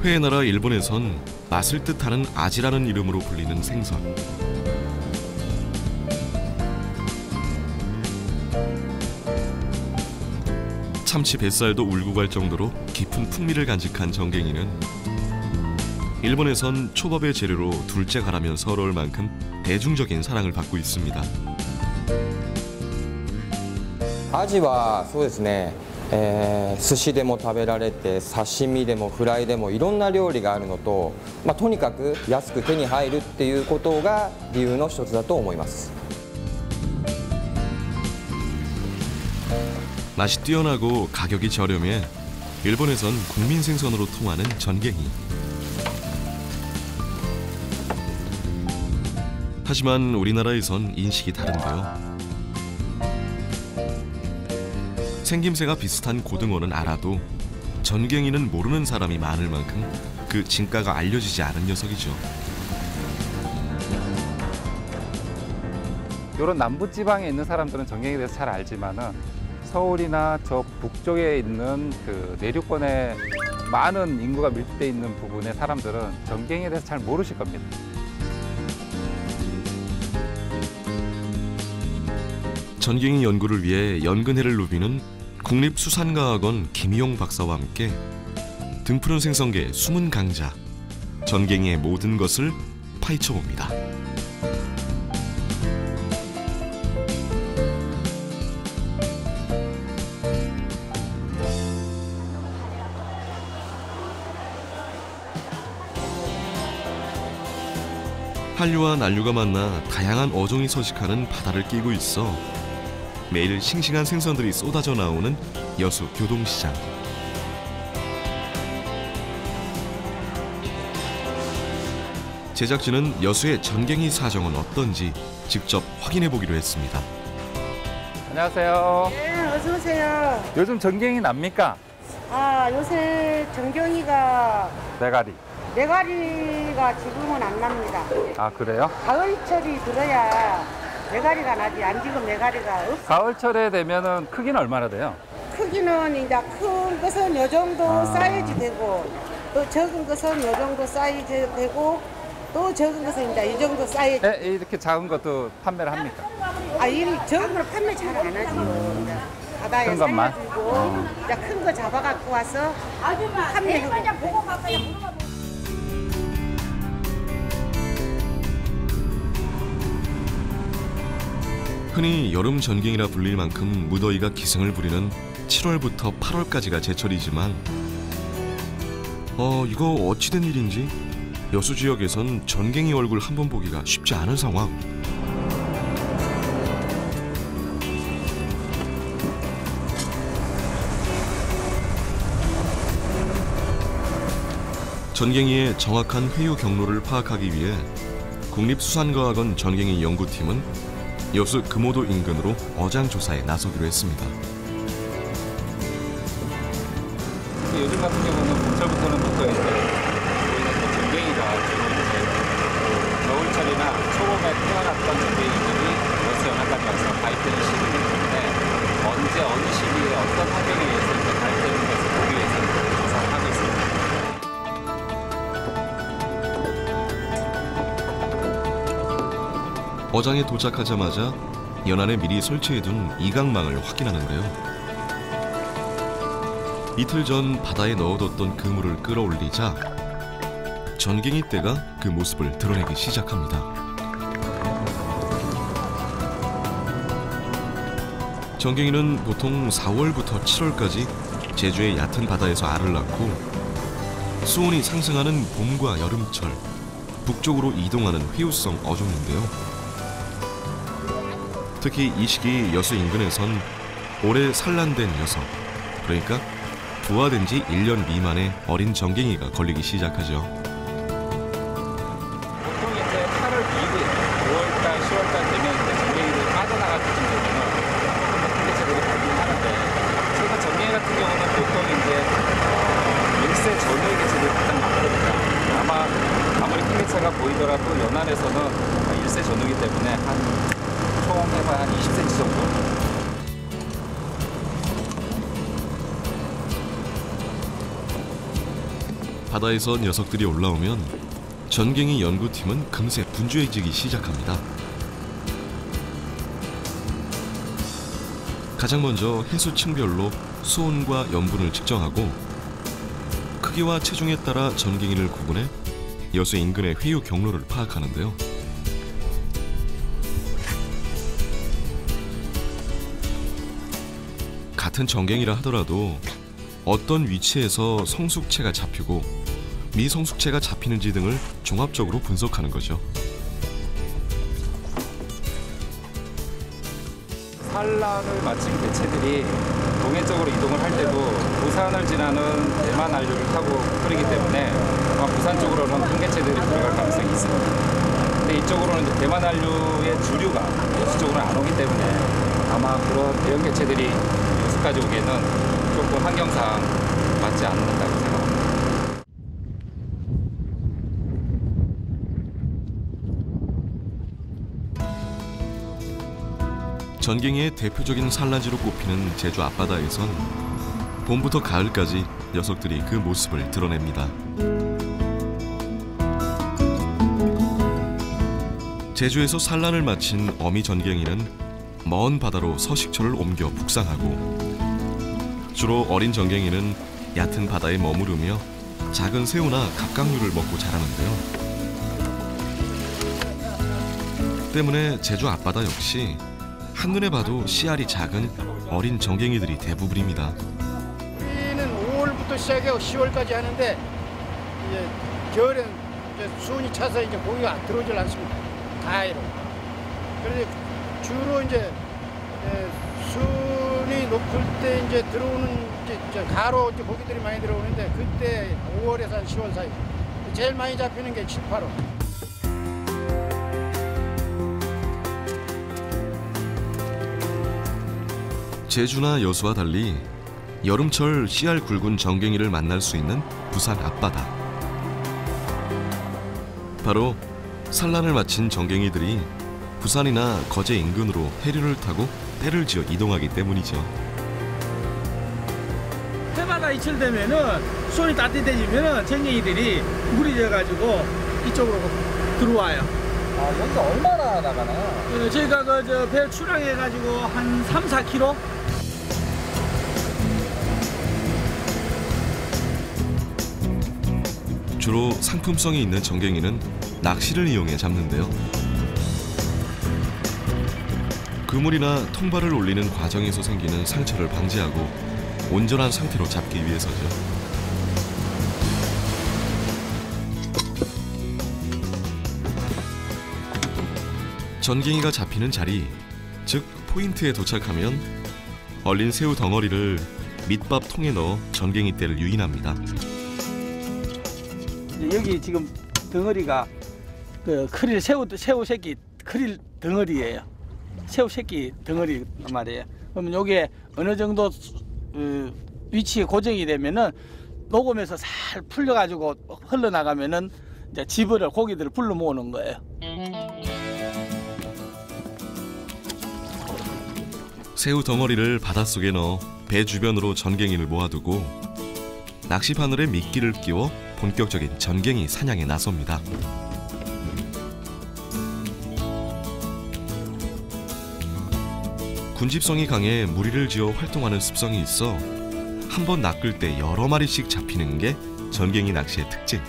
회의 나라 일본에선 맛을 뜻하는 아지라는 이름으로 불리는 생선. 참치 뱃살도 울고 갈 정도로 깊은 풍미를 간직한 정갱이는 일본에선 초밥의 재료로 둘째 가라면 서러울 만큼 대중적인 사랑을 받고 있습니다. アジはそうですね、寿司でも食べられて刺身でもフライでもいろんな料理があるのと、とにかく安く手に入るっていうことが理由の一つだと思います。 맛이 뛰어나고 가격이 저렴해 일본에선 국민 생선으로 통하는 전갱이. 하지만 우리나라에선 인식이 다른데요. 생김새가 비슷한 고등어는 알아도 전갱이는 모르는 사람이 많을 만큼 그 진가가 알려지지 않은 녀석이죠. 이런 남부지방에 있는 사람들은 전갱이에 대해서 잘 알지만은 서울이나 저 북쪽에 있는 그 내륙권에 많은 인구가 밀집돼 있는 부분의 사람들은 전갱이에 대해서 잘 모르실 겁니다. 전갱이 연구를 위해 연근해를 누비는 국립수산과학원 김희용 박사와 함께 등푸른 생선계의 숨은 강자, 전갱이의 모든 것을 파헤쳐봅니다. 한류와 난류가 만나 다양한 어종이 서식하는 바다를 끼고 있어 매일 싱싱한 생선들이 쏟아져 나오는 여수 교동시장. 제작진은 여수의 전갱이 사정은 어떤지 직접 확인해 보기로 했습니다. 안녕하세요. 네, 어서 오세요. 요즘 전갱이 납니까? 아, 요새 전갱이가 네가리가 지금은 안 납니다. 아, 그래요? 가을철이 들어야 네가리가 나지. 안 지금 네가리가 없어. 가을철에 되면은 크기는 얼마나 돼요? 크기는 이제 큰 것은 요 정도 사이즈 되고, 또 적은 것은 요 정도 사이즈 되고, 또 적은 것은 이제 이 정도 사이즈. 네, 이렇게 작은 것도 판매를 합니까? 아, 이 적은 걸 판매 잘 안 하지요. 이제 바다에 큰 것만? 살려주고, 이제 큰 거 잡아갖고 와서 판매하고. 흔히 여름 전갱이라 불릴 만큼 무더위가 기승을 부리는 7월부터 8월까지가 제철이지만 이거 어찌된 일인지 여수 지역에선 전갱이 얼굴 한 번 보기가 쉽지 않은 상황. 전갱이의 정확한 회유 경로를 파악하기 위해 국립수산과학원 전갱이 연구팀은 여수 금오도 인근으로 어장 조사에 나서기로 했습니다. 요즘 같은 경우는 봄철부터는 보통 이제 보이는 전갱이가 주로 이제 겨울철이나 초봄에 태어났던 전갱이들이 여수 연안까지 와서 가입되는 시기이기 때문에 언제 어느 시기에 어떤 환경에 의해서 이제 가입되는 것을 보기 위해서 조사를 하고 있습니다. 어장에 도착하자마자 연안에 미리 설치해둔 이강망을 확인하는데요. 이틀 전 바다에 넣어뒀던 그물을 끌어올리자 전갱이 떼가 그 모습을 드러내기 시작합니다. 전갱이는 보통 4월부터 7월까지 제주의 얕은 바다에서 알을 낳고 수온이 상승하는 봄과 여름철 북쪽으로 이동하는 회유성 어종인데요. 특히 이 시기 여수 인근에선 올해 산란된 녀석, 그러니까 부화된 지 1년 미만의 어린 전갱이가 걸리기 시작하죠. 보통 이제 8월 이후에 5월달, 10월달 되면 이제 전갱이들이 빠져나갈 때쯤 되면은 크게 제대로 걸리긴 하는데 제가 전갱이 같은 경우는 보통 이제 일세 전후에 개체들이 가장 많거든요. 아마 아무리 큰 개체가 보이더라도 연안에서는 일세 전후이기 때문에 총 해봐야 한 20cm 정도. 바다에서 녀석들이 올라오면 전갱이 연구팀은 금세 분주해지기 시작합니다. 가장 먼저 해수층별로 수온과 염분을 측정하고 크기와 체중에 따라 전갱이를 구분해 여수 인근의 회유 경로를 파악하는데요. 같은 전갱이라 하더라도 어떤 위치에서 성숙체가 잡히고 미성숙체가 잡히는지 등을 종합적으로 분석하는 거죠. 산란을 마친 개체들이 동해 쪽으로 이동을 할 때도 부산을 지나는 대만 한류를 타고 흐르기 때문에 아마 부산 쪽으로는 큰 개체들이 들어갈 가능성이 있습니다. 근데 이쪽으로는 이제 대만 한류의 주류가 여수 쪽으로 안 오기 때문에 아마 그런 대형 개체들이 여수까지 오기에는 조금 환경상 맞지 않는다고 생각합니다. 전갱이의 대표적인 산란지로 꼽히는 제주 앞바다에선 봄부터 가을까지 녀석들이 그 모습을 드러냅니다. 제주에서 산란을 마친 어미 전갱이는 먼 바다로 서식처를 옮겨 북상하고 주로 어린 전갱이는 얕은 바다에 머무르며 작은 새우나 갑각류를 먹고 자라는데요. 때문에 제주 앞바다 역시 한눈에 봐도 씨알이 작은 어린 전갱이들이 대부분입니다. 우리는 5월부터 시작해서 10월까지 하는데 이제 겨울엔 이제 수온이 차서 이제 고기가 들어오질 않습니다. 가해로. 그래서 주로 이제 수온이 높을 때 이제 들어오는 이제 가로 이제 고기들이 많이 들어오는데 그때 5월에서 한 10월 사이 제일 많이 잡히는 게 7, 8월. 제주나 여수와 달리 여름철 씨알 굵은 전갱이를 만날 수 있는 부산 앞바다. 바로 산란을 마친 전갱이들이 부산이나 거제 인근으로 해류를 타고 때를 지어 이동하기 때문이죠. 해바다 이철 되면은 수온이 따뜻해지면은 전갱이들이 물이 져가지고 이쪽으로 들어와요. 아, 여기가 얼마나 나가나요? 저희가 그 배 출항해가지고 한 3, 4km? 주로 상품성이 있는 전갱이는 낚시를 이용해 잡는데요. 그물이나 통발을 올리는 과정에서 생기는 상처를 방지하고 온전한 상태로 잡기 위해서죠. 전갱이가 잡히는 자리, 즉 포인트에 도착하면 얼린 새우 덩어리를 밑밥 통에 넣어 전갱이 떼를 유인합니다. 여기 지금 덩어리가 그 크릴 새우 새끼 크릴 덩어리예요. 새우 새끼 덩어리 말이에요. 그러면 이게 어느 정도 위치에 고정이 되면은 녹으면서 살 풀려가지고 흘러나가면은 이제 집어를 고기들을 불러 모으는 거예요. 새우 덩어리를 바닷속에 넣어 배 주변으로 전갱이를 모아두고 낚시 바늘에 미끼를 끼워 본격적인 전갱이 사냥에 나섭니다. 군집성이 강해 무리를 지어 활동하는 습성이 있어 한 번 낚을 때 여러 마리씩 잡히는 게 전갱이 낚시의 특징.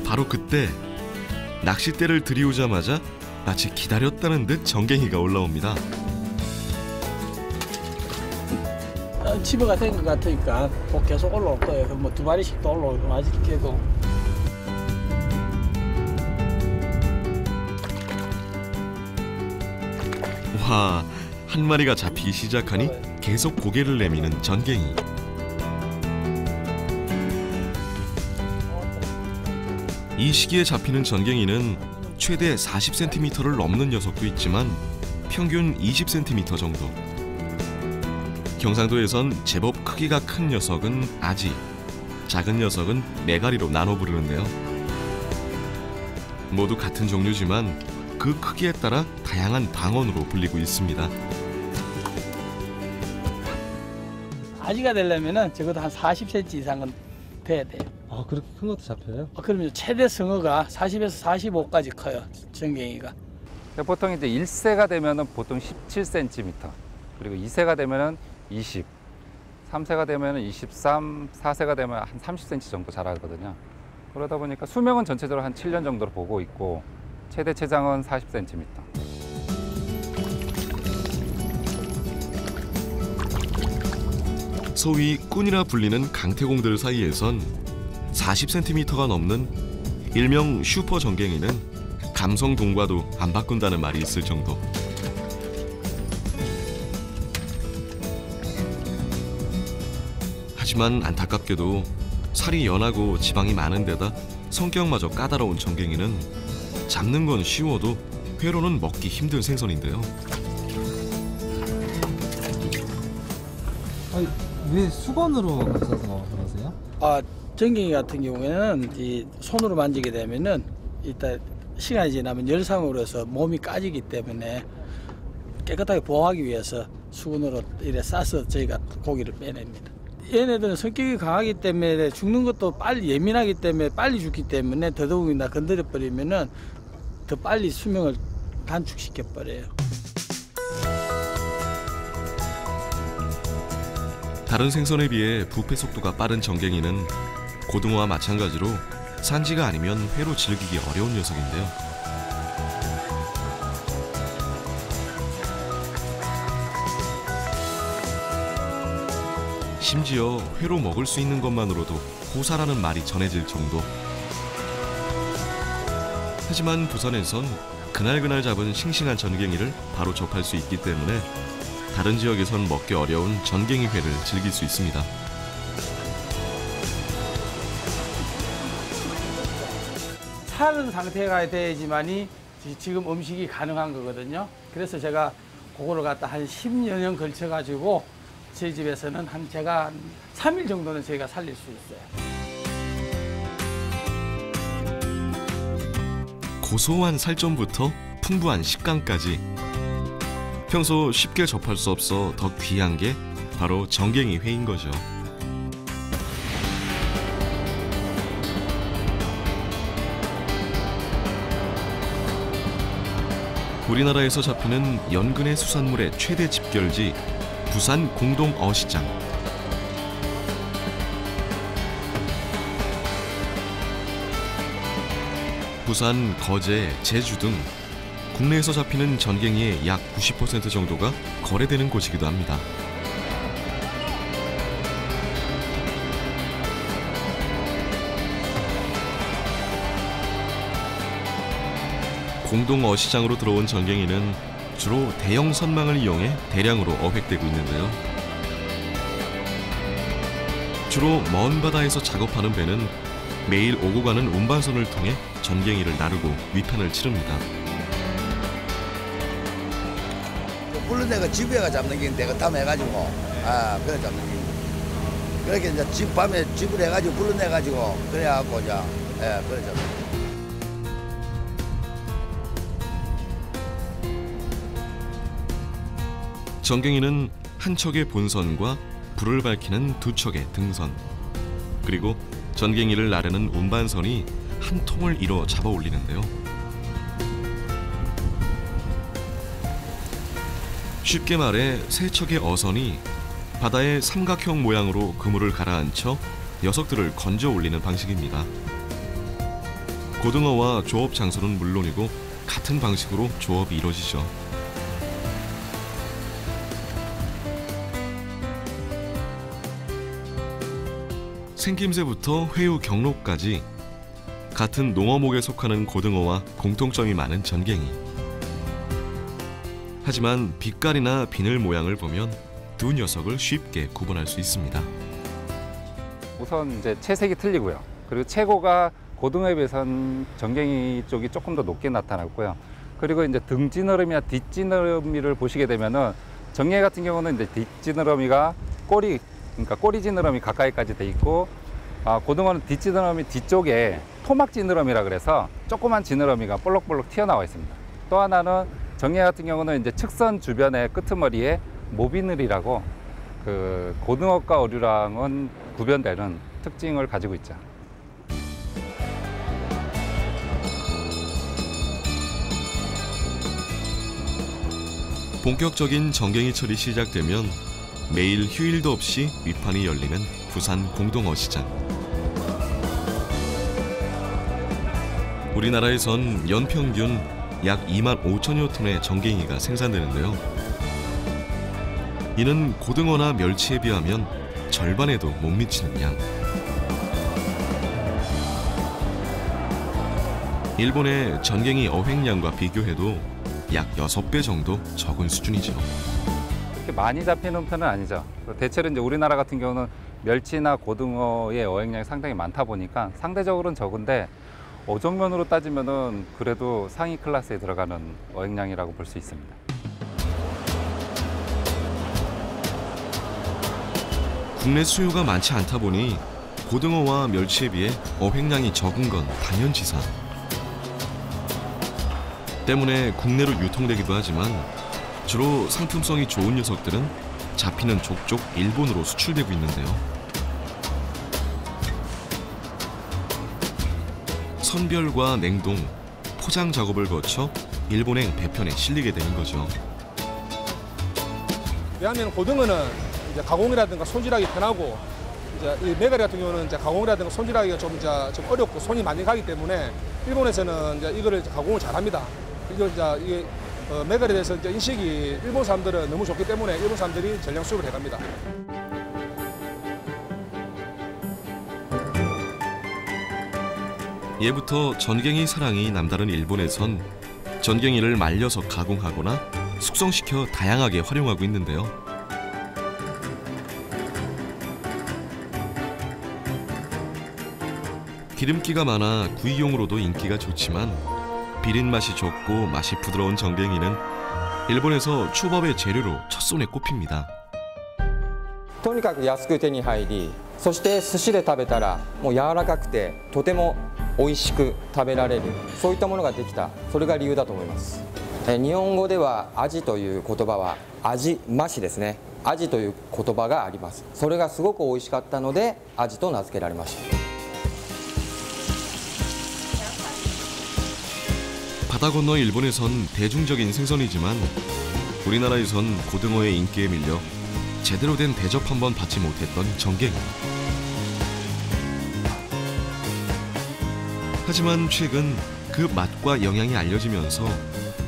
바로 그때 낚싯대를 들이오자마자 마치 기다렸다는 듯 전갱이가 올라옵니다. 집어가 된 것 같으니까 계속 올라올 거예요. 뭐 2마리씩 올라오고 아직도. 와, 한 마리가 잡히기 시작하니 계속 고개를 내미는 전갱이. 이 시기에 잡히는 전갱이는 최대 40cm를 넘는 녀석도 있지만 평균 20cm 정도. 경상도에선 제법 크기가 큰 녀석은 아지, 작은 녀석은 메가리로 나눠 부르는데요. 모두 같은 종류지만 그 크기에 따라 다양한 방언으로 불리고 있습니다. 아지가 되려면은 적어도 한 40cm 이상은 돼야 돼요. 아, 그렇게 큰 것도 잡혀요? 그러면 최대 성어가 40에서 45까지 커요. 전갱이가. 보통 이제 1세가 되면은 보통 17cm, 그리고 2세가 되면은 20, 3세가 되면은 23, 4세가 되면 한 30cm 정도 자라거든요. 그러다 보니까 수명은 전체적으로 한 7년 정도로 보고 있고 최대 체장은 40cm. 소위 꾼이라 불리는 강태공들 사이에선 40cm가 넘는 일명 슈퍼 전갱이는 감성 동과도 안 바꾼다는 말이 있을 정도. 하지만 안타깝게도 살이 연하고 지방이 많은 데다 성격마저 까다로운 전갱이는 잡는 건 쉬워도 회로는 먹기 힘든 생선인데요. 아니, 왜 수건으로 감싸서 그러세요? 전갱이 같은 경우에는 이 손으로 만지게 되면은 이따 시간이 지나면 열상으로 해서 몸이 까지기 때문에 깨끗하게 보호하기 위해서 수건으로 이래 싸서 저희가 고기를 빼냅니다. 얘네들은 성격이 강하기 때문에 죽는 것도 빨리 예민하기 때문에 빨리 죽기 때문에 더더욱이나 건드려 버리면은 더 빨리 수명을 단축시켜 버려요. 다른 생선에 비해 부패 속도가 빠른 전갱이는 고등어와 마찬가지로 산지가 아니면 회로 즐기기 어려운 녀석인데요. 심지어 회로 먹을 수 있는 것만으로도 호사라는 말이 전해질 정도. 하지만 부산에선 그날그날 잡은 싱싱한 전갱이를 바로 접할 수 있기 때문에 다른 지역에선 먹기 어려운 전갱이 회를 즐길 수 있습니다. 사는 상태가 돼야지만이 지금 음식이 가능한 거거든요. 그래서 제가 그거를 갖다 한 10여 년 걸쳐 가지고 저희 집에서는 제가 한 3일 정도는 저희가 살릴 수 있어요. 고소한 살점부터 풍부한 식감까지 평소 쉽게 접할 수 없어 더 귀한 게 바로 전갱이 회인 거죠. 우리나라에서 잡히는 연근해 수산물의 최대 집결지 부산 공동어시장. 부산, 거제, 제주 등 국내에서 잡히는 전갱이의 약 90% 정도가 거래되는 곳이기도 합니다. 공동어시장으로 들어온 전갱이는 주로 대형 선망을 이용해 대량으로 어획되고 있는데요. 주로 먼 바다에서 작업하는 배는 매일 오고 가는 운반선을 통해 전갱이를 나르고 위편을 치릅니다. 물론 내가 집에 가 잡는 게 내가 탐해가지고 그래 잡는 게 그렇게 이제 집 밤에 집을 해가지고 불러내가지고 그래갖고 이제 그래 잡는 게. 전갱이는 한 척의 본선과 불을 밝히는 두 척의 등선, 그리고 전갱이를 나르는 운반선이 한 통을 이뤄 잡아 올리는데요. 쉽게 말해 세 척의 어선이 바다의 삼각형 모양으로 그물을 가라앉혀 녀석들을 건져 올리는 방식입니다. 고등어와 조업 장소는 물론이고 같은 방식으로 조업이 이루어지죠. 생김새부터 회유 경로까지 같은 농어목에 속하는 고등어와 공통점이 많은 전갱이. 하지만 빛깔이나 비늘 모양을 보면 두 녀석을 쉽게 구분할 수 있습니다. 우선 이제 채색이 틀리고요. 그리고 체고가 고등어에 비해서는 전갱이 쪽이 조금 더 높게 나타났고요. 그리고 이제 등지느러미나 뒷지느러미를 보시게 되면은 전갱이 같은 경우는 이제 뒷지느러미가 그러니까 꼬리 지느러미 가까이까지 돼 있고, 고등어는 뒷지느러미 뒤쪽에 토막 지느러미라 그래서 조그만 지느러미가 볼록볼록 튀어나와 있습니다. 또 하나는 정갱이 같은 경우는 이제 측선 주변의 끄트머리에 모비늘이라고 그 고등어과 어류랑은 구별되는 특징을 가지고 있죠. 본격적인 정갱이철이 시작되면 매일 휴일도 없이 위판이 열리는 부산 공동어시장. 우리나라에선 연평균 약 2만 5천여 톤의 정갱이가 생산되는데요. 이는 고등어나 멸치에 비하면 절반에도 못 미치는 양. 일본의 전갱이 어획량과 비교해도 약 6배 정도 적은 수준이죠. 그렇게 많이 잡히는 편은 아니죠. 대체로 이제 우리나라 같은 경우는 멸치나 고등어의 어획량이 상당히 많다 보니까 상대적으로는 적은데 어종면으로 따지면은 그래도 상위 클래스에 들어가는 어획량이라고 볼 수 있습니다. 국내 수요가 많지 않다 보니 고등어와 멸치에 비해 어획량이 적은 건 당연지사. 때문에 국내로 유통되기도 하지만 주로 상품성이 좋은 녀석들은 잡히는 족족 일본으로 수출되고 있는데요. 선별과 냉동, 포장 작업을 거쳐 일본행 배편에 실리게 되는 거죠. 왜냐하면 고등어는 이제 가공이라든가 손질하기 편하고 이제 이 메가리 같은 경우는 이제 가공이라든가 손질하기가 좀 어렵고 손이 많이 가기 때문에 일본에서는 이제 이거를 가공을 잘합니다. 이거 이게 메가리에 대해서 이제 인식이 일본 사람들은 너무 좋기 때문에 일본 사람들이 전량 수입을 해갑니다. 예부터 전갱이 사랑이 남다른 일본에선 전갱이를 말려서 가공하거나 숙성시켜 다양하게 활용하고 있는데요. 기름기가 많아 구이용으로도 인기가 좋지만 비린 맛이 좋고 맛이 부드러운 전갱이는 일본에서 초밥의 재료로 첫손에 꼽힙니다. とにかく安く手に入り、そして寿司で食べたらもう柔らかくてとても美味しく食べられる、そういったものができた、それが理由だと思います。日本語では味という言葉は味増しですね。味という言葉があります。それがすごく美味しかったので味と名付けられました。 바다 건너 일본에선 대중적인 생선이지만 우리나라에선 고등어의 인기에 밀려 제대로 된 대접 한번 받지 못했던 전갱이. 하지만 최근 그 맛과 영양이 알려지면서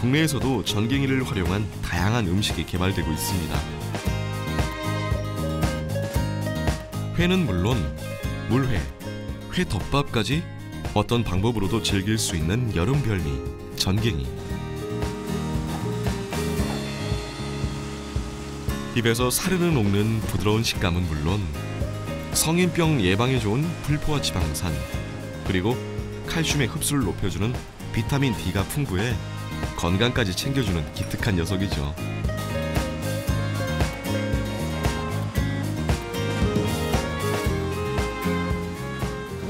국내에서도 전갱이를 활용한 다양한 음식이 개발되고 있습니다. 회는 물론 물회, 회덮밥까지 어떤 방법으로도 즐길 수 있는 여름 별미 전갱이. 입에서 사르르 녹는 부드러운 식감은 물론 성인병 예방에 좋은 불포화 지방산, 그리고 칼슘의 흡수를 높여주는 비타민 D가 풍부해 건강까지 챙겨주는 기특한 녀석이죠.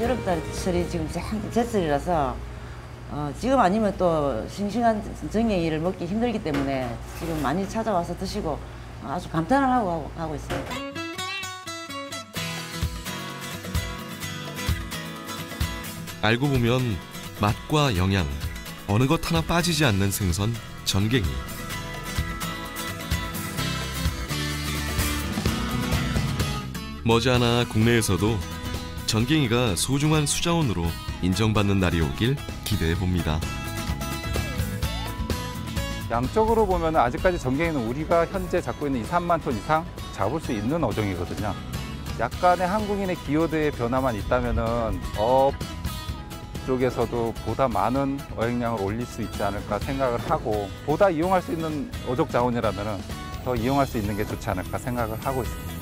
여름달철이 지금 제철이라서 지금 아니면 또 싱싱한 전갱이를 먹기 힘들기 때문에 지금 많이 찾아와서 드시고 아주 감탄을 하고 있습니다. 알고 보면 맛과 영양, 어느 것 하나 빠지지 않는 생선 전갱이. 머지않아 국내에서도 전갱이가 소중한 수자원으로 인정받는 날이 오길 기대해 봅니다. 양적으로 보면 아직까지 전갱이는 우리가 현재 잡고 있는 2, 3만 톤 이상 잡을 수 있는 어종이거든요. 약간의 한국인의 기여도의 변화만 있다면은 업 쪽에서도 보다 많은 어획량을 올릴 수 있지 않을까 생각을 하고, 보다 이용할 수 있는 어족 자원이라면은 더 이용할 수 있는 게 좋지 않을까 생각을 하고 있습니다.